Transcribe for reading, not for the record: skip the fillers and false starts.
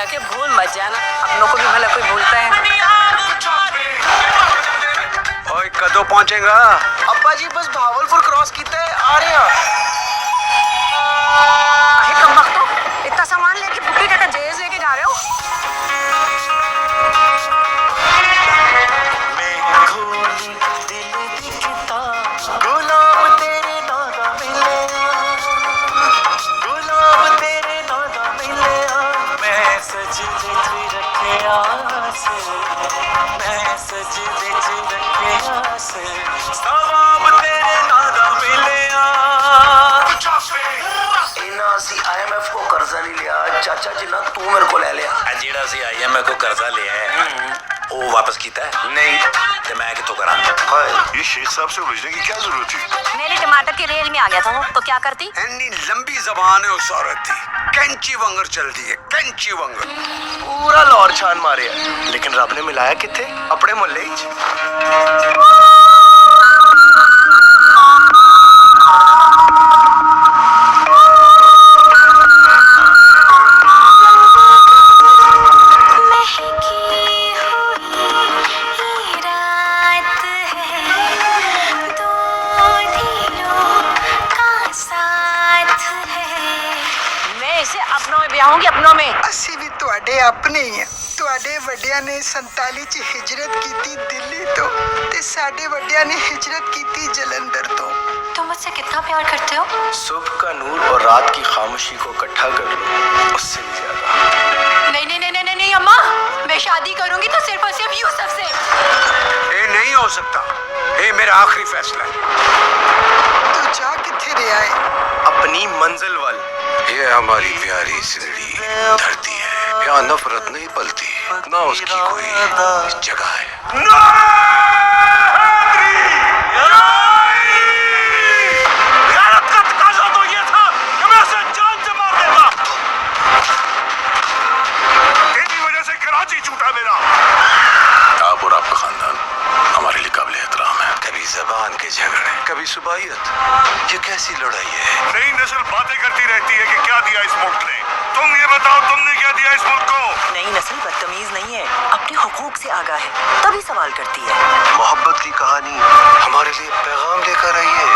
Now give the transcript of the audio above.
जाके भूल मत जाना, अपनों को भी भला कोई भूलता है। ओए कदों पहुंचेगा? अब्बा जी बस भावलपुर क्रॉस कीता है, आ रहे हैं। अरे कम वक्त हो, इतना सामान लेके बुक्की का जेज लेके जा रहे हो? IMF को कर्जा नहीं लिया चाचा जी ना, तू मेरे को ले लिया। जेड़ा सी IMF को कर्जा लिया है वो वापस कीता है? नहीं ते मैं कितों करा? ये शेख साहब से उलझने की क्या जरूरत थी? मेरे टमाटर की रेंज में आ गया था वो, तो क्या करती? इतनी लंबी जबान है उस औरत की, कैंची वंगर चलती है, कैंची वंगर। पूरा लाहौर छान मारे है, लेकिन रब ने मिलाया किथे? अपने मुहल्ले च। अपनों में ब्याहूंगी, अपनों में। ਅਸੀਂ ਵੀ ਤੁਹਾਡੇ ਆਪਣੇ ਹੀ ਆ। ਤੁਹਾਡੇ ਵੱਡਿਆਂ ਨੇ 47 ਚ ਹਿਜਰਤ ਕੀਤੀ ਦਿੱਲੀ ਤੋਂ ਤੇ ਸਾਡੇ ਵੱਡਿਆਂ ਨੇ ਹਿਜरत ਕੀਤੀ जलंधर तो। तुम मुझसे कितना प्यार करते हो? सुबह का नूर और रात की खामोशी को इकट्ठा कर लो, उससे भी ज्यादा। नहीं नहीं नहीं नहीं नहीं अम्मा, मैं शादी करूंगी तो सिर्फ और सिर्फ यूसुफ से। ये नहीं हो सकता, ये मेरा आखिरी फैसला है। तू जा किथे रहा है? अपनी मंजिल वाल। ये हमारी प्यारी सिंधी धरती है, यहाँ नफरत नहीं पलती, ना उसकी कोई जगह है। आप और आपका खानदान हमारे लिए काबिल एहतराम है। कभी जबान के झगड़े, कभी सुबाहियत, ये कैसी लड़ाई है? नई नस्ल बातें करती रहती है कि क्या दिया इस मुल्क ने। तुम ये बताओ, तुमने क्या दिया इस मुल्क को? नई नस्ल बदतमीज नहीं है, अपने हुकूक से आगाह है, तभी सवाल करती है। मोहब्बत की कहानी हमारे लिए पैगाम लेकर आई है।